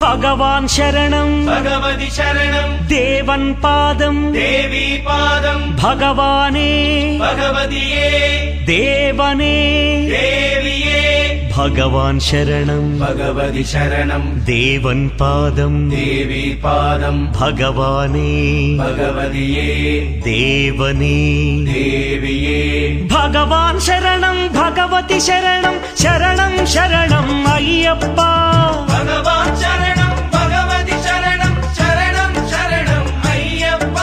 భగవాన్ శరణం భగవతి శరణం దేవన్ పాదం దేవీ పాదం భగవానే భగవతియే దేవనే దేవియే భగవాన్ శరణం భగవతి శరణం దేవన్ పాదం దేవీ పాదం భగవానే భగవతియే దేవనే దేవియే భగవాన్ శరణం భగవతి శరణం శరణం శరణం అయ్యప్ప భగవాన్ శరణం భగవతి శరణం శరణం శరణం అయ్యప్ప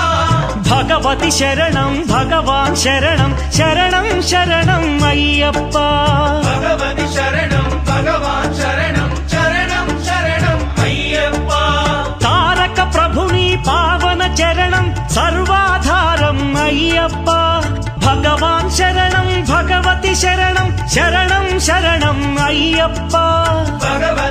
భగవతి శరణం భగవాన్ శరణం శరణం శరణం అయ్యప్ప భగవతి శరణం భగవాన్ శరణం శరణం శరణం అయ్యప్ప తారక ప్రభుని పావన చరణం సర్వాధారం అయ్యప్ప భగవాన్ శరణం భగవతి శరణం శరణం శరణం అయ్యప్ప భగవతి